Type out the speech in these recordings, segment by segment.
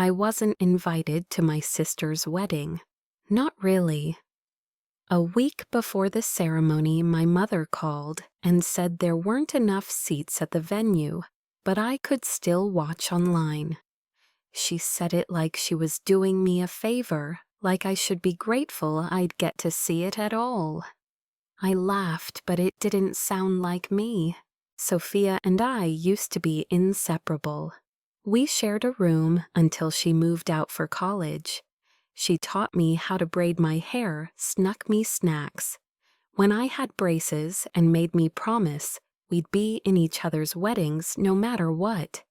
I wasn't invited to my sister's wedding. Not really. A week before the ceremony, my mother called and said there weren't enough seats at the venue, but I could still watch online. She said it like she was doing me a favor, like I should be grateful I'd get to see it at all. I laughed, but it didn't sound like me. Sophia and I used to be inseparable. We shared a room until she moved out for college. She taught me how to braid my hair, snuck me snacks. When I had braces and made me promise we'd be in each other's weddings no matter what.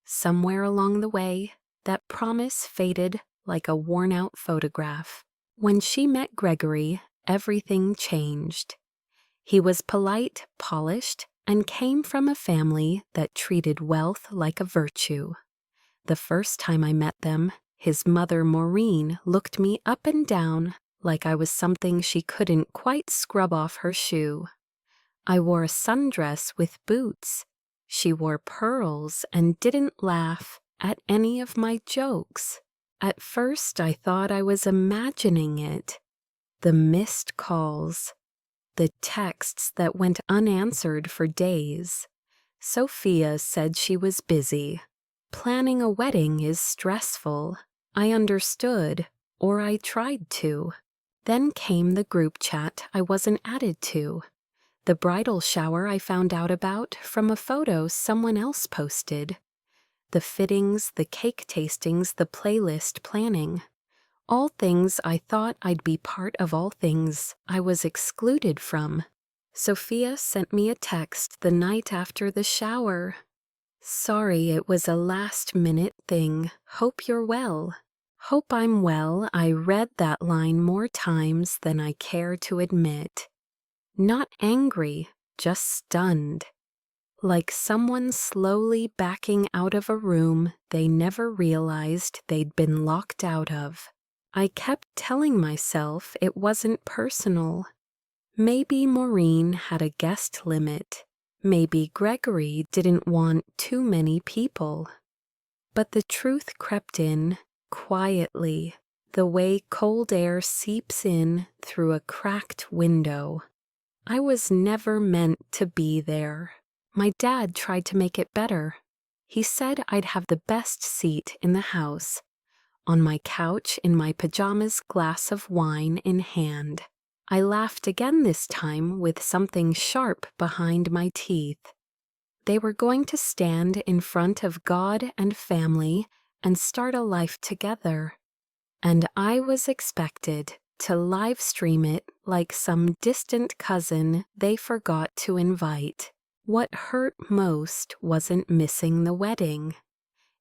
Somewhere along the way, that promise faded like a worn-out photograph. When she met Gregory, everything changed. He was polite, polished, and came from a family that treated wealth like a virtue. The first time I met them, his mother, Maureen, looked me up and down like I was something she couldn't quite scrub off her shoe. I wore a sundress with boots. She wore pearls and didn't laugh at any of my jokes. At first, I thought I was imagining it. The missed calls, the texts that went unanswered for days. Sophia said she was busy. Planning a wedding is stressful. I understood, or I tried to. Then came the group chat I wasn't added to. The bridal shower I found out about from a photo someone else posted. The fittings, the cake tastings, the playlist planning. All things I thought I'd be part of, all things I was excluded from. Sophia sent me a text the night after the shower. Sorry, it was a last-minute thing. Hope you're well. Hope I'm well. I read that line more times than I care to admit. Not angry, just stunned. Like someone slowly backing out of a room they never realized they'd been locked out of. I kept telling myself it wasn't personal. Maybe Maureen had a guest limit. Maybe Gregory didn't want too many people. But the truth crept in, quietly, the way cold air seeps in through a cracked window. I was never meant to be there. My dad tried to make it better. He said I'd have the best seat in the house, on my couch in my pajamas, glass of wine in hand. I laughed again this time with something sharp behind my teeth. They were going to stand in front of God and family and start a life together. And I was expected to live stream it like some distant cousin they forgot to invite. What hurt most wasn't missing the wedding.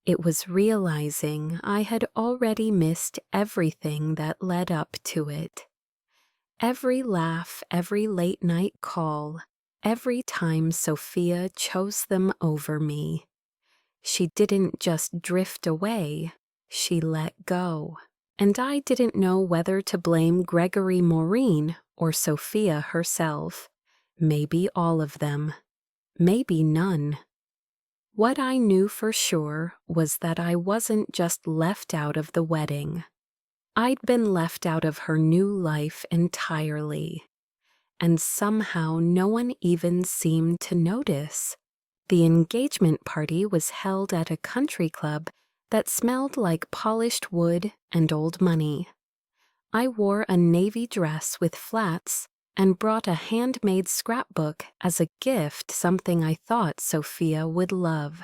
It was realizing I had already missed everything that led up to it. Every laugh, every late-night call, every time Sophia chose them over me. She didn't just drift away, she let go. And I didn't know whether to blame Gregory Maureen or Sophia herself. Maybe all of them. Maybe none. What I knew for sure was that I wasn't just left out of the wedding. I'd been left out of her new life entirely. And somehow no one even seemed to notice. The engagement party was held at a country club that smelled like polished wood and old money. I wore a navy dress with flats and brought a handmade scrapbook as a gift, something I thought Sophia would love.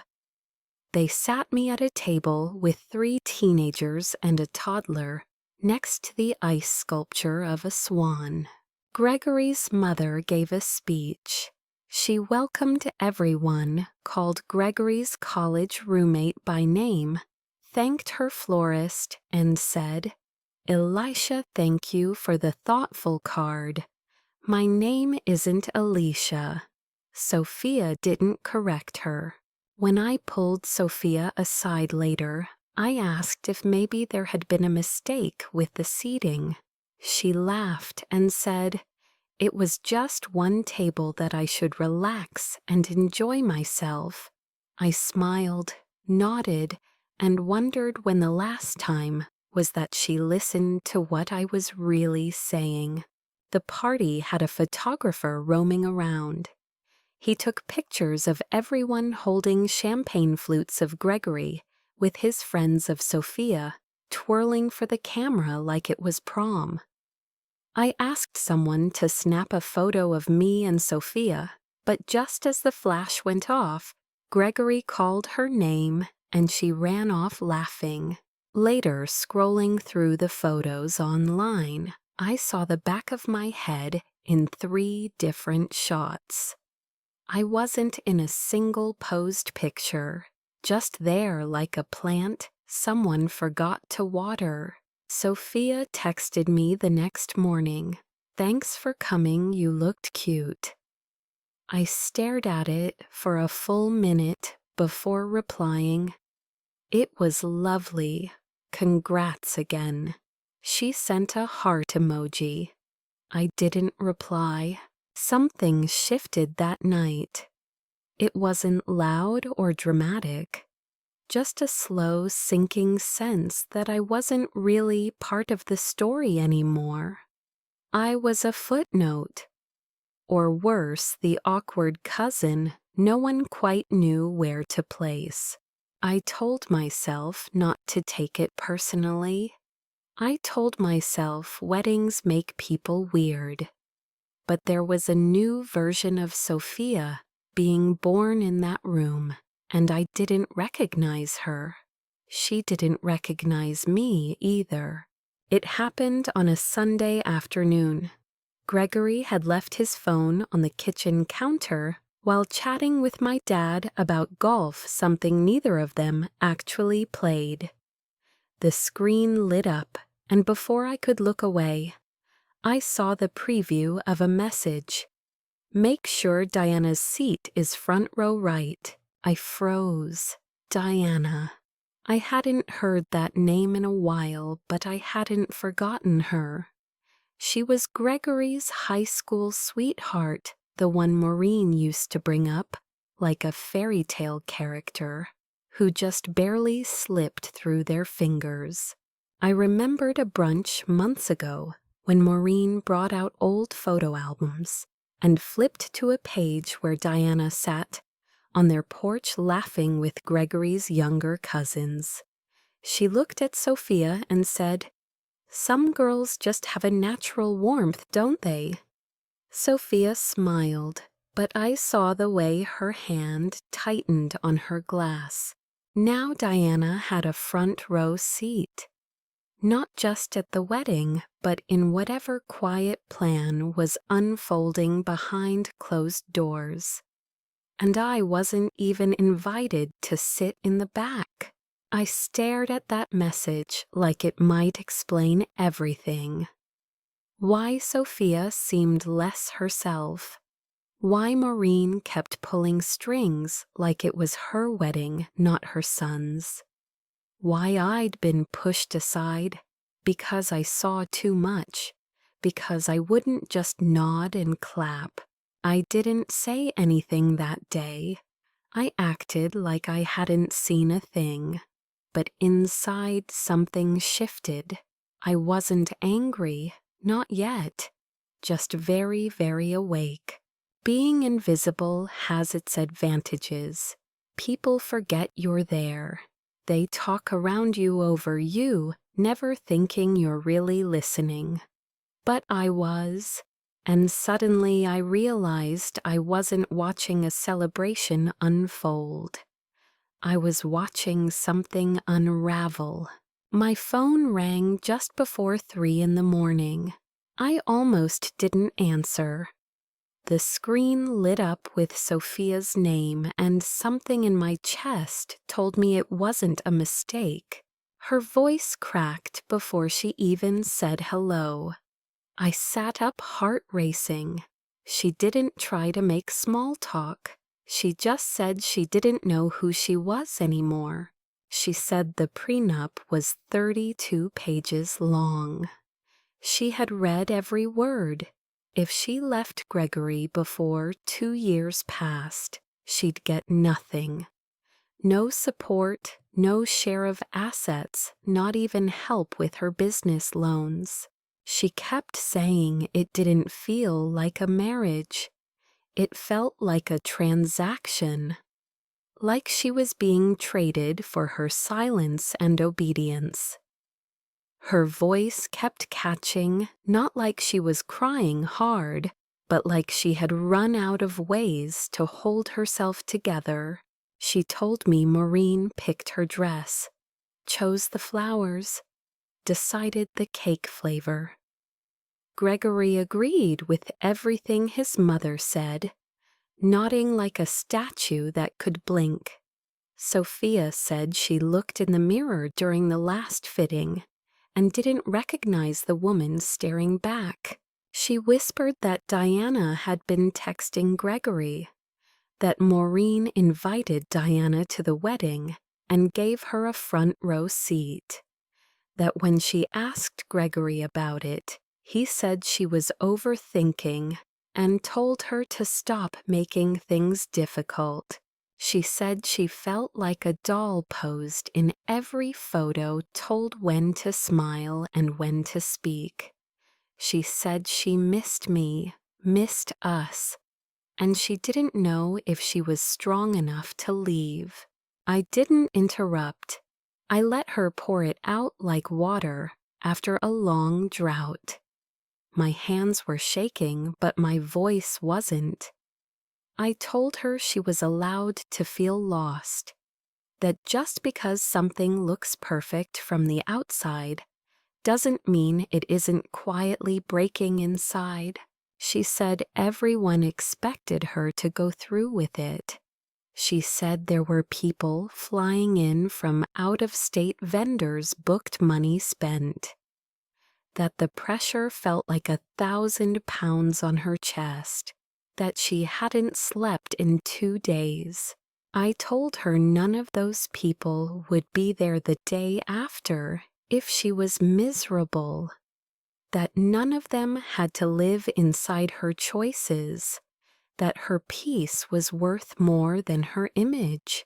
They sat me at a table with 3 teenagers and a toddler next to the ice sculpture of a swan. Gregory's mother gave a speech. She welcomed everyone, called Gregory's college roommate by name, thanked her florist, and said, "Elisha, thank you for the thoughtful card. My name isn't Alicia." Sophia didn't correct her. When I pulled Sophia aside later, I asked if maybe there had been a mistake with the seating. She laughed and said, it was just one table that I should relax and enjoy myself. I smiled, nodded, and wondered when the last time was that she listened to what I was really saying. The party had a photographer roaming around. He took pictures of everyone holding champagne flutes of Gregory with his friends of Sophia, twirling for the camera like it was prom. I asked someone to snap a photo of me and Sophia, but just as the flash went off, Gregory called her name and she ran off laughing. Later, scrolling through the photos online, I saw the back of my head in 3 different shots. I wasn't in a single posed picture, just there like a plant someone forgot to water. Sophia texted me the next morning, "Thanks for coming, you looked cute." I stared at it for a full minute before replying, "It was lovely. Congrats again." She sent a heart emoji. I didn't reply. Something shifted that night. It wasn't loud or dramatic, just a slow sinking sense that I wasn't really part of the story anymore. I was a footnote, or worse, the awkward cousin no one quite knew where to place. I told myself not to take it personally. I told myself weddings make people weird. But there was a new version of Sophia being born in that room, and I didn't recognize her. She didn't recognize me either. It happened on a Sunday afternoon. Gregory had left his phone on the kitchen counter while chatting with my dad about golf, something neither of them actually played. The screen lit up, and before I could look away, I saw the preview of a message. "Make sure Diana's seat is front row right." I froze. Diana. I hadn't heard that name in a while, but I hadn't forgotten her. She was Gregory's high school sweetheart, the one Maureen used to bring up, like a fairy tale character, who just barely slipped through their fingers. I remembered a brunch months ago when Maureen brought out old photo albums and flipped to a page where Diana sat on their porch laughing with Gregory's younger cousins. She looked at Sophia and said, "Some girls just have a natural warmth, don't they?" Sophia smiled, but I saw the way her hand tightened on her glass. Now Diana had a front row seat. Not just at the wedding, but in whatever quiet plan was unfolding behind closed doors. And I wasn't even invited to sit in the back. I stared at that message like it might explain everything. Why Sophia seemed less herself. Why Maureen kept pulling strings like it was her wedding, not her son's. Why I'd been pushed aside, because I saw too much, because I wouldn't just nod and clap. I didn't say anything that day. I acted like I hadn't seen a thing. But inside something shifted. I wasn't angry, not yet, just very, very awake. Being invisible has its advantages. People forget you're there. They talk around you over you, never thinking you're really listening. But I was, and suddenly I realized I wasn't watching a celebration unfold. I was watching something unravel. My phone rang just before 3 in the morning. I almost didn't answer. The screen lit up with Sophia's name, and something in my chest told me it wasn't a mistake. Her voice cracked before she even said hello. I sat up, heart racing. She didn't try to make small talk. She just said she didn't know who she was anymore. She said the prenup was 32 pages long. She had read every word. If she left Gregory before 2 years passed, she'd get nothing. No support, no share of assets, not even help with her business loans. She kept saying it didn't feel like a marriage. It felt like a transaction. Like she was being traded for her silence and obedience. Her voice kept catching, not like she was crying hard, but like she had run out of ways to hold herself together. She told me Maureen picked her dress, chose the flowers, decided the cake flavor. Gregory agreed with everything his mother said, nodding like a statue that could blink. Sophia said she looked in the mirror during the last fitting and didn't recognize the woman staring back. She whispered that Diana had been texting Gregory, that Maureen invited Diana to the wedding and gave her a front row seat, that when she asked Gregory about it, he said she was overthinking and told her to stop making things difficult. She said she felt like a doll posed in every photo, told when to smile and when to speak. She said she missed me, missed us, and she didn't know if she was strong enough to leave. I didn't interrupt. I let her pour it out like water after a long drought. My hands were shaking, but my voice wasn't. I told her she was allowed to feel lost, that just because something looks perfect from the outside doesn't mean it isn't quietly breaking inside. She said everyone expected her to go through with it. She said there were people flying in from out-of-state vendors booked money spent. That the pressure felt like 1,000 pounds on her chest. That she hadn't slept in 2 days. I told her none of those people would be there the day after if she was miserable. That none of them had to live inside her choices. That her peace was worth more than her image.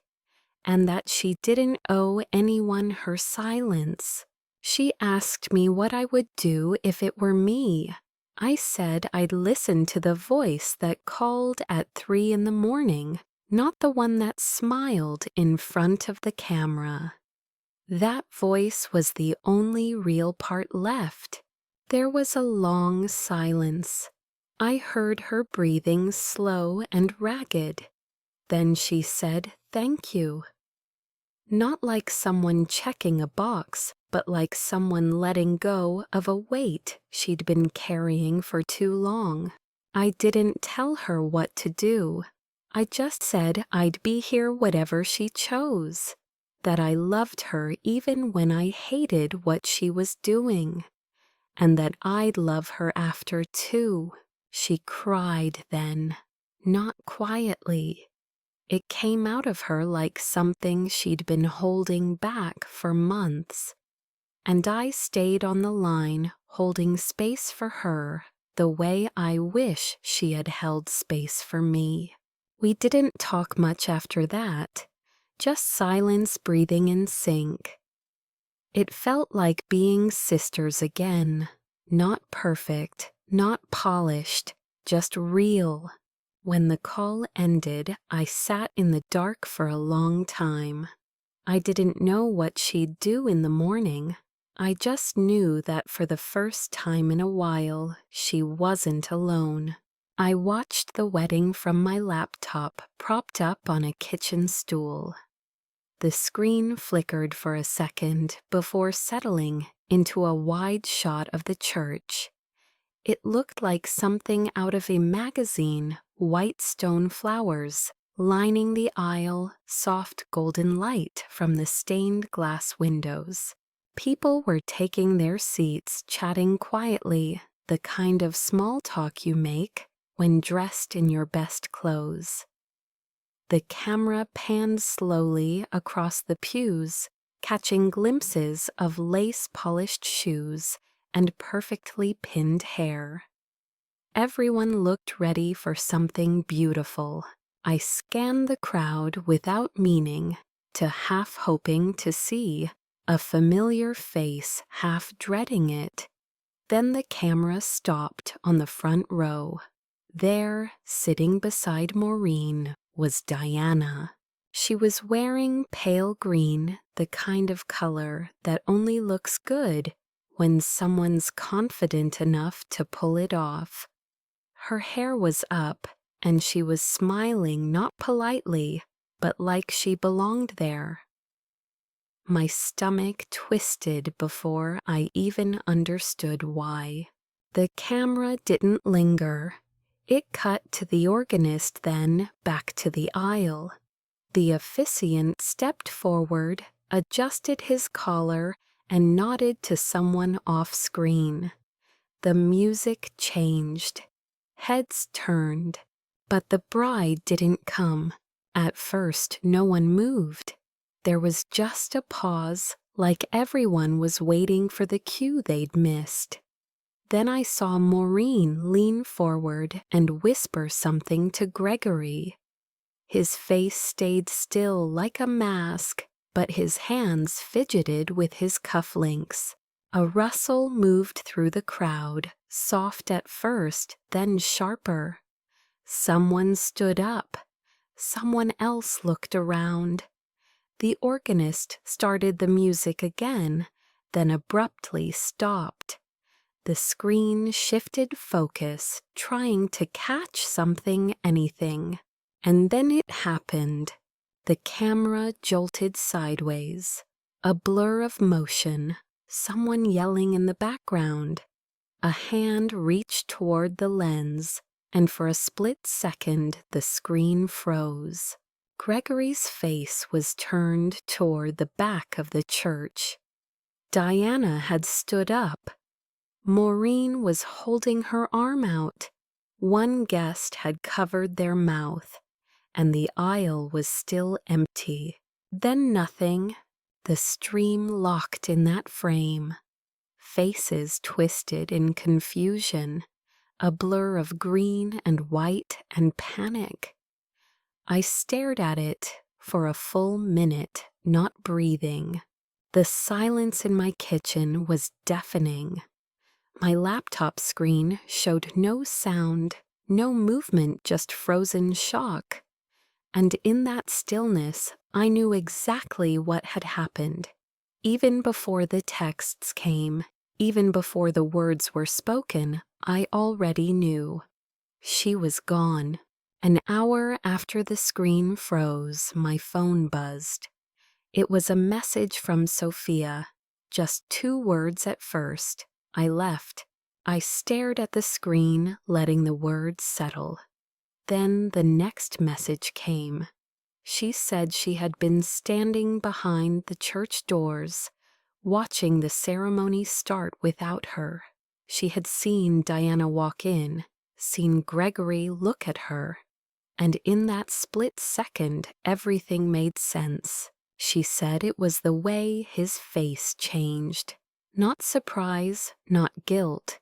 And that she didn't owe anyone her silence. She asked me what I would do if it were me. I said I'd listen to the voice that called at 3 in the morning, not the one that smiled in front of the camera. That voice was the only real part left. There was a long silence. I heard her breathing slow and ragged. Then she said, "Thank you." Not like someone checking a box, but like someone letting go of a weight she'd been carrying for too long. I didn't tell her what to do. I just said I'd be here whatever she chose. That I loved her even when I hated what she was doing. And that I'd love her after too. She cried then, not quietly. It came out of her like something she'd been holding back for months. And I stayed on the line, holding space for her, the way I wish she had held space for me. We didn't talk much after that, just silence breathing in sync. It felt like being sisters again, not perfect, not polished, just real. When the call ended, I sat in the dark for a long time. I didn't know what she'd do in the morning. I just knew that for the first time in a while, she wasn't alone. I watched the wedding from my laptop propped up on a kitchen stool. The screen flickered for a second before settling into a wide shot of the church. It looked like something out of a magazine, white stone flowers lining the aisle, soft golden light from the stained glass windows. People were taking their seats, chatting quietly, the kind of small talk you make when dressed in your best clothes. The camera panned slowly across the pews, catching glimpses of lace-polished shoes and perfectly pinned hair. Everyone looked ready for something beautiful. I scanned the crowd without meaning to half hoping to see a familiar face, half dreading it. Then the camera stopped on the front row. There, sitting beside Maureen, was Diana. She was wearing pale green, the kind of color that only looks good when someone's confident enough to pull it off. Her hair was up, and she was smiling not politely, but like she belonged there. My stomach twisted before I even understood why. The camera didn't linger. It cut to the organist, then back to the aisle. The officiant stepped forward, adjusted his collar, and nodded to someone off-screen. The music changed. Heads turned, but the bride didn't come. At first, no one moved. There was just a pause, like everyone was waiting for the cue they'd missed. Then I saw Maureen lean forward and whisper something to Gregory. His face stayed still like a mask, but his hands fidgeted with his cufflinks. A rustle moved through the crowd, soft at first, then sharper. Someone stood up. Someone else looked around. The organist started the music again, then abruptly stopped. The screen shifted focus, trying to catch something, anything. And then it happened. The camera jolted sideways. A blur of motion. Someone yelling in the background. A hand reached toward the lens, and for a split second the screen froze. Gregory's face was turned toward the back of the church. Diana had stood up. Maureen was holding her arm out. One guest had covered their mouth, and the aisle was still empty. Then nothing. The stream locked in that frame. Faces twisted in confusion, a blur of green and white and panic. I stared at it for a full minute, not breathing. The silence in my kitchen was deafening. My laptop screen showed no sound, no movement, just frozen shock. And in that stillness, I knew exactly what had happened. Even before the texts came, even before the words were spoken, I already knew. She was gone. An hour after the screen froze, my phone buzzed. It was a message from Sophia. Just 2 words at first. I left. I stared at the screen, letting the words settle. Then the next message came. She said she had been standing behind the church doors, watching the ceremony start without her. She had seen Diana walk in, seen Gregory look at her, and in that split second everything made sense. She said it was the way his face changed. Not surprise, not guilt.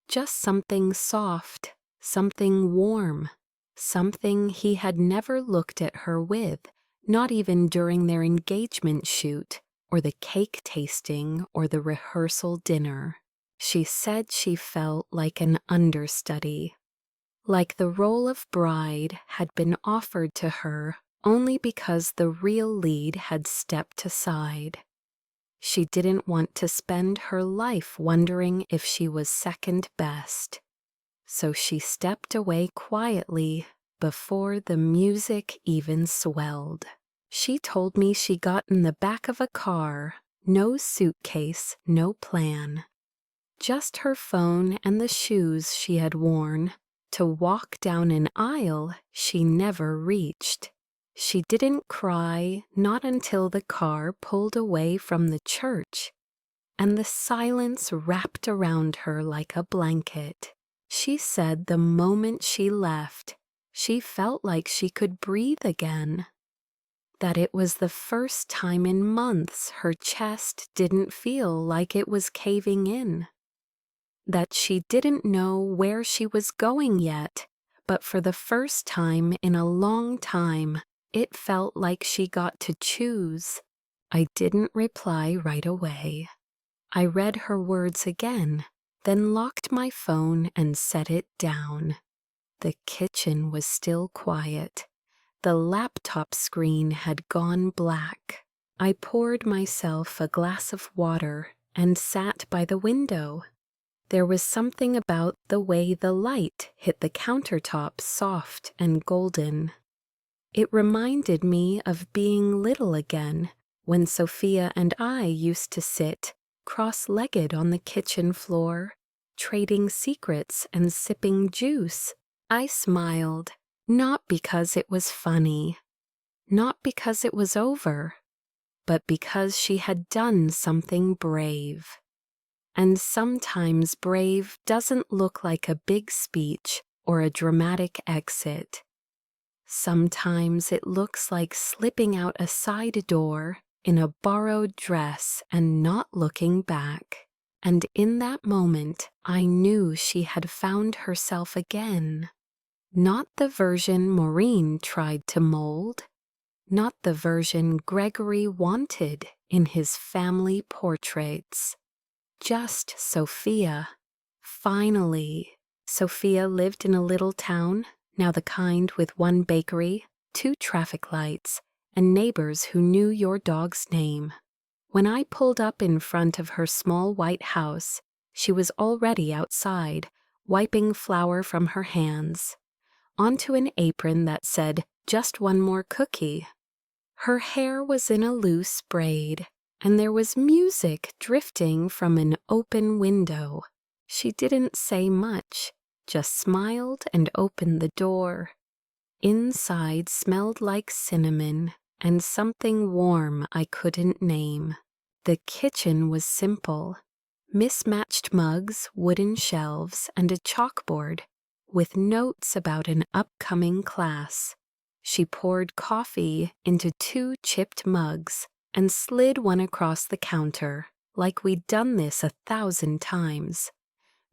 Just something soft, something warm, something he had never looked at her with, not even during their engagement shoot, or the cake tasting, or the rehearsal dinner. She said she felt like an understudy, like the role of bride had been offered to her only because the real lead had stepped aside. She didn't want to spend her life wondering if she was second best. So she stepped away quietly before the music even swelled. She told me she got in the back of a car, no suitcase, no plan. Just her phone and the shoes she had worn to walk down an aisle she never reached. She didn't cry, not until the car pulled away from the church, and the silence wrapped around her like a blanket. She said the moment she left, she felt like she could breathe again. That it was the first time in months her chest didn't feel like it was caving in. That she didn't know where she was going yet, but for the first time in a long time, it felt like she got to choose. I didn't reply right away. I read her words again, then locked my phone and set it down. The kitchen was still quiet. The laptop screen had gone black. I poured myself a glass of water and sat by the window. There was something about the way the light hit the countertop soft and golden. It reminded me of being little again, when Sophia and I used to sit cross-legged on the kitchen floor, trading secrets and sipping juice. I smiled, not because it was funny, not because it was over, but because she had done something brave. And sometimes brave doesn't look like a big speech or a dramatic exit. Sometimes it looks like slipping out a side door in a borrowed dress and not looking back. And in that moment, I knew she had found herself again. Not the version Maureen tried to mold, not the version Gregory wanted in his family portraits. Just Sophia. Finally, Sophia lived in a little town, now the kind with one bakery, 2 traffic lights, and neighbors who knew your dog's name. When I pulled up in front of her small white house, she was already outside, wiping flour from her hands, onto an apron that said, "Just one more cookie." Her hair was in a loose braid, and there was music drifting from an open window. She didn't say much, just smiled and opened the door. Inside smelled like cinnamon and something warm I couldn't name. The kitchen was simple. Mismatched mugs, wooden shelves, and a chalkboard with notes about an upcoming class. She poured coffee into 2 chipped mugs and slid one across the counter, like we'd done this 1,000 times.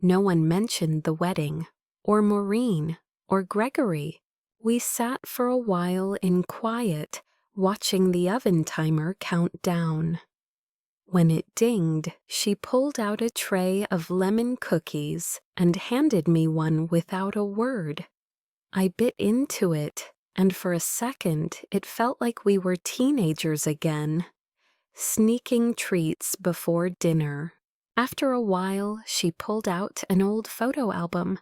No one mentioned the wedding, or Maureen, or Gregory. We sat for a while in quiet, watching the oven timer count down. When it dinged, she pulled out a tray of lemon cookies and handed me one without a word. I bit into it, and for a second it felt like we were teenagers again, sneaking treats before dinner. After a while, she pulled out an old photo album,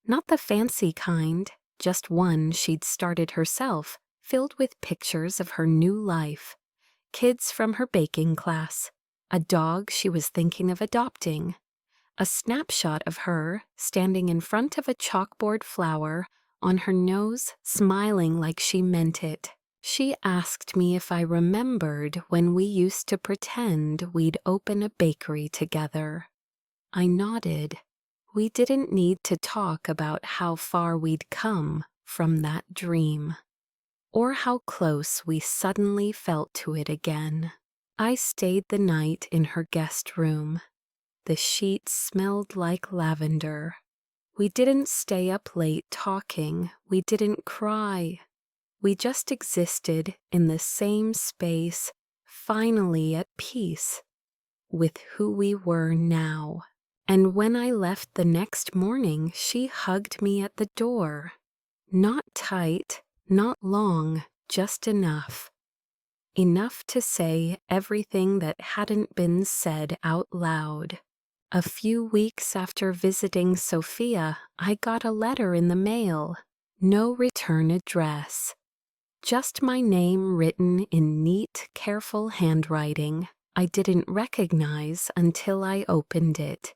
not the fancy kind, just one she'd started herself, filled with pictures of her new life, kids from her baking class, a dog she was thinking of adopting, a snapshot of her standing in front of a chalkboard flower, on her nose, smiling like she meant it. She asked me if I remembered when we used to pretend we'd open a bakery together. I nodded. We didn't need to talk about how far we'd come from that dream, or how close we suddenly felt to it again. I stayed the night in her guest room. The sheets smelled like lavender. We didn't stay up late talking. We didn't cry. We just existed in the same space, finally at peace with who we were now. And when I left the next morning, she hugged me at the door. Not tight, not long, just enough. Enough to say everything that hadn't been said out loud. A few weeks after visiting Sophia, I got a letter in the mail. No return address. Just my name written in neat, careful handwriting I didn't recognize until I opened it.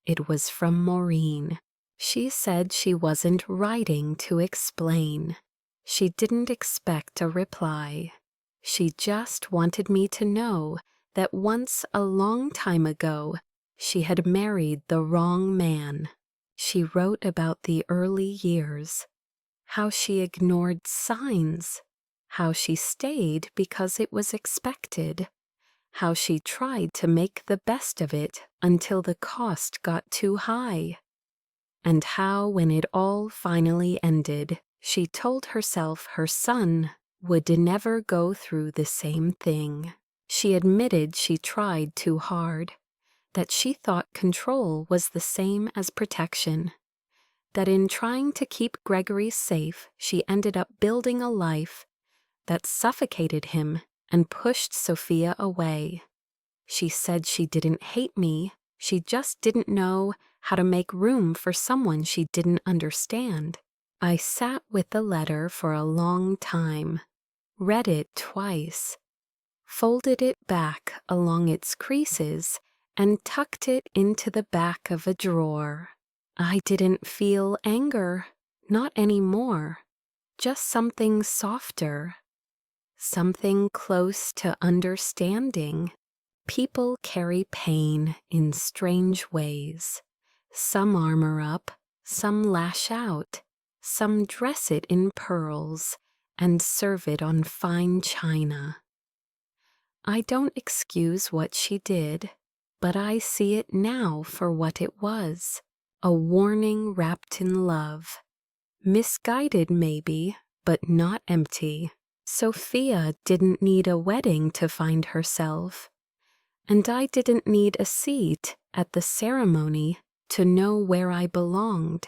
It was from Maureen. She said she wasn't writing to explain. She didn't expect a reply. She just wanted me to know that once a long time ago, she had married the wrong man. She wrote about the early years, how she ignored signs, how she stayed because it was expected, how she tried to make the best of it until the cost got too high, and how when it all finally ended, she told herself her son would never go through the same thing. She admitted she tried too hard, that she thought control was the same as protection, that in trying to keep Gregory safe, she ended up building a life that suffocated him and pushed Sophia away. She said she didn't hate me, she just didn't know how to make room for someone she didn't understand. I sat with the letter for a long time, read it twice, folded it back along its creases, and tucked it into the back of a drawer. I didn't feel anger, not anymore, just something softer, something close to understanding. People carry pain in strange ways. Some armor up, some lash out, some dress it in pearls and serve it on fine china. I don't excuse what she did, but I see it now for what it was, a warning wrapped in love. Misguided maybe, but not empty. Sophia didn't need a wedding to find herself, and I didn't need a seat at the ceremony to know where I belonged.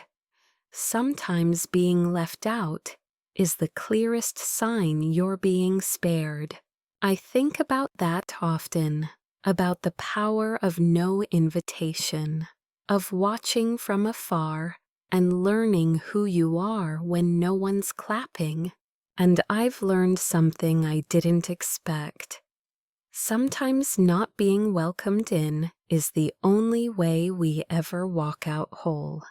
Sometimes being left out is the clearest sign you're being spared. I think about that often, about the power of no invitation, of watching from afar and learning who you are when no one's clapping. And I've learned something I didn't expect. Sometimes not being welcomed in is the only way we ever walk out whole.